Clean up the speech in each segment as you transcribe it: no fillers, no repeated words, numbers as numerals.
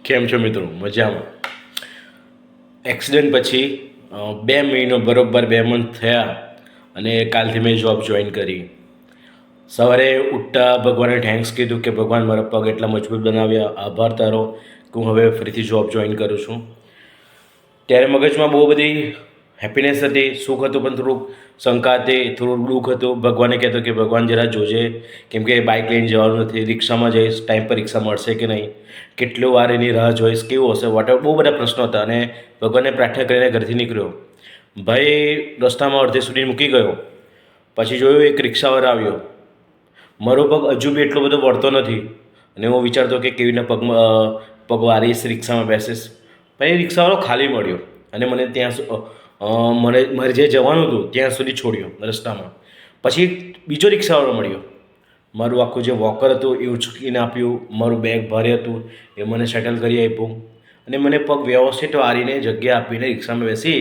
કેમ છો મિત્રો? મજામાં. એક્સિડન્ટ પછી 2 મહિનો બરોબર 2 મંથ થયા અને કાલથી મેં જોબ જોઈન કરી. સવારે ઉઠતા ભગવાને થેન્ક્સ કીધું કે ભગવાન મારા પગ એટલા મજબૂત બનાવ્યા, આભાર તારો કે હું હવે ફરીથી જોબ જોઈન કરું છું. ત્યારે મગજમાં બહુ બધી હેપીનેસ હતી, સુખ હતું, પણ થોડુંક શંકા હતી, થોડું દુઃખ હતું. ભગવાને કહેતો કે ભગવાન જરા જોજે, કેમ કે બાઇક લઈને જવાનું નથી, રિક્ષામાં જઈશ, ટાઈમ પર રિક્ષા મળશે કે નહીં, કેટલો વાર એની રાહ જોઈશ, કેવું હશે, વોટ બહુ બધા પ્રશ્નો હતા. અને ભગવાનને પ્રાર્થના કરીને ઘરથી નીકળ્યો. ભાઈ રસ્તામાં અડધે સુધી મૂકી ગયો. પછી જોયું એક રિક્ષાવાળો આવ્યો. મારો પગ હજુ બી એટલો બધો વળતો નથી અને હું વિચારતો કે કેવી રીતે પગ વારીશ, રિક્ષામાં બેસીશ. પછી રિક્ષાવાળો ખાલી મળ્યો અને મને મારે જે જવાનું હતું ત્યાં સુધી છોડ્યો રસ્તામાં. પછી બીજો રિક્ષાવાળો મળ્યો. મારું આખું જે વોકર હતું એ ઉચકીને આપ્યું, મારું બેગ ભારે હતું એ મને સેટલ કરી આપ્યું અને મને પગ વ્યવસ્થિત વારીને જગ્યા આપીને રિક્ષામાં બેસી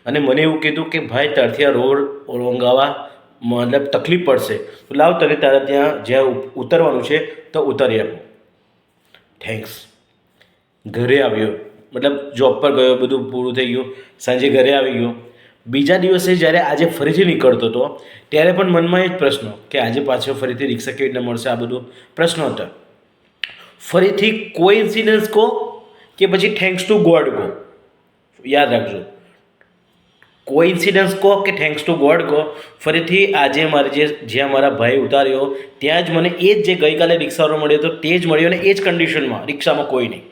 અને મને એવું કીધું કે ભાઈ તારથી આ રોડ ઓળંગાવા મતલબ તકલીફ પડશે, તો લાવ તને તારા ત્યાં જ્યાં ઉતરવાનું છે તો ઉતારી આપું. થેન્ક્સ. ઘરે આવ્યો, મતલબ જોબ પર ગયો, બધું પૂરું થઈ ગયું, સાંજે ઘરે આવી ગયો. બીજા દિવસે જ્યારે આજે ફરીથી નીકળતો હતો ત્યારે પણ મનમાં એ જ પ્રશ્ન કે આજે પાછો ફરીથી રિક્ષા કેવી રીતે મળશે, આ બધું પ્રશ્નો હતા. ફરીથી કોઇન્સિડન્સ કહો કે પછી થેન્ક્સ ટુ ગોડ કહો, યાદ રાખજો. કોઇન્સિડન્સ કહો કે થેન્ક્સ ટુ ગોડ કહો, ફરીથી આજે મારે જ્યાં મારા ભાઈ ઉતાર્યો ત્યાં જ મને એ જ જે ગઈકાલે રિક્ષાવાળો મળ્યો હતો તે જ મળ્યો અને એ જ કન્ડિશનમાં, રિક્ષામાં કોઈ નહીં.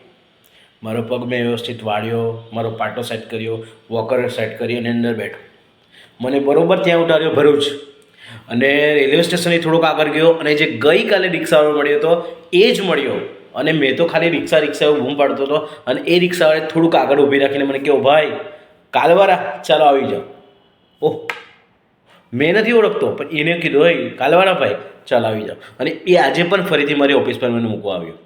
મારો પગ મેં વ્યવસ્થિત વાળ્યો, મારો પાટો સેટ કર્યો, વોકર સેટ કરી અને અંદર બેઠો. મને બરાબર ત્યાં ઉતાર્યો ભરૂચ અને રેલવે સ્ટેશનથી થોડોક આગળ ગયો અને જે ગઈકાલે રિક્ષાવાળો મળ્યો હતો એ જ મળ્યો. અને મેં તો ખાલી રિક્ષા એવું બૂમ પાડતો હતો અને એ રિક્ષાવાળે થોડુંક આગળ ઊભી રાખીને મને કહ્યું, ભાઈ કાલવાળા ચાલો આવી જાઓ. ઓહ, મેં નથી ઓળખતો પણ એને કીધું, ભાઈ કાલવાળા ભાઈ ચાલો આવી જાઓ. અને એ આજે પણ ફરીથી મારી ઓફિસ પર મને મૂકવા આવ્યો.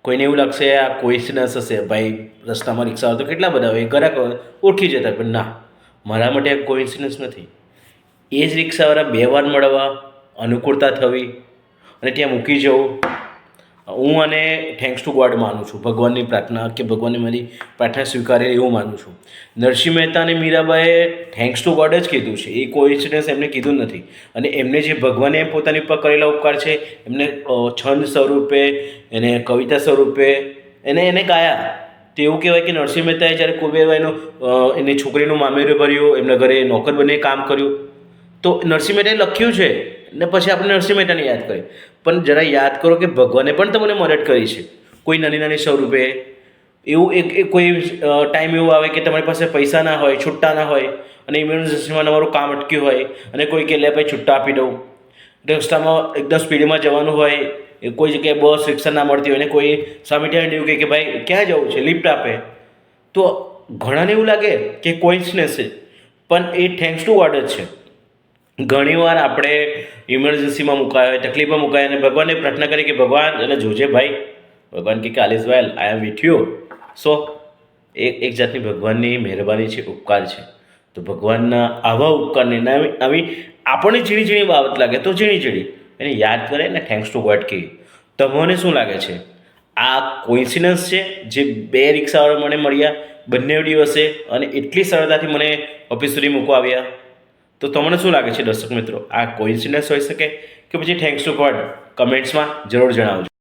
કોઈને એવું લાગશે આ કોઇન્સિડન્સ હશે, ભાઈ રસ્તામાં રિક્ષાવાળા તો કેટલા બધા હોય, ઘરાક ઓળખી જતા, પણ ના, મારા માટે આ કોઇન્સિડન્સ નથી. એ જ રિક્ષાવાળા 2 વાર મળવા, અનુકૂળતા થવી અને ત્યાં મૂકી જવું. હું આને થેન્ક્સ ટુ ગોડ માનું છું, ભગવાનની પ્રાર્થના કે ભગવાને મારી પ્રાર્થના સ્વીકારે એવું માનું છું. નરસિંહ મહેતા અને મીરાબાઈએ થેન્ક્સ ટુ ગોડ જ કીધું છે, એ કોઇન્સિડન્સ એમને કીધું નથી. અને એમને જે ભગવાને પોતાની પર કરેલા ઉપકાર છે એમને છંદ સ્વરૂપે, એને કવિતા સ્વરૂપે એને ગાયા. તો એવું કહેવાય કે નરસિંહ મહેતાએ જ્યારે કુબેરભાઈનું એની છોકરીનું મામેરું ભર્યું, એમના ઘરે નોકર બને કામ કર્યું, તો નરસિંહ મહેતાએ લખ્યું છે ને પછી આપણે નરસિંહ મહેતાને યાદ કરીએ. પણ જરા યાદ કરો કે ભગવાને પણ તમને મદદ કરી છે કોઈ નાની નાની સ્વરૂપે. એવું કોઈ ટાઈમ એવો આવે કે તમારી પાસે પૈસા ના હોય, છૂટ્ટા ના હોય અને ઇમરજન્સીમાં તમારું કામ અટક્યું હોય અને કોઈ કે લે ભાઈ છૂટ્ટા આપી દઉં. રસ્તામાં એકદમ સ્પીડમાં જવાનું હોય, કોઈ જગ્યાએ બસ રિક્ષા ના મળતી હોય અને કોઈ સામે ત્યાં એવું કહે કે ભાઈ ક્યાં જવું છે, લિફ્ટ આપે. તો ઘણાને એવું લાગે કે કોઇન્સિડન્સ છે, પણ એ થેન્ક્સ ટુ ગોડ જ છે. ઘણીવાર આપણે ઇમરજન્સીમાં મુકાયા હોય, તકલીફમાં મુકાયા અને ભગવાનને પ્રાર્થના કરી કે ભગવાન એટલે જોજે ભાઈ. ભગવાન કે all is well, I am with you. So એક જાતની ભગવાનની મહેરબાની છે, ઉપકાર છે. તો ભગવાનના આવા ઉપકારને આવી આપણને ઝીણી ઝીણી બાબત લાગે તો ઝીણી એને યાદ કરે ને થેન્ક્સ ટુ ગોડ કહે. તમને શું લાગે છે, આ કોઇન્સિડન્સ છે જે 2 રિક્ષાવાળા મને મળ્યા બંને દિવસે અને એટલી સરળતાથી મને ઓફિસ સુધી મૂકવા આવ્યા? તો તમને શું લાગે છે દર્શક મિત્રો, આ કોઇન્સિડન્સ હોઈ શકે કે પછી થેન્ક્સ ટુ ગોડ? કમેન્ટ્સમાં જરૂર જણાવજો.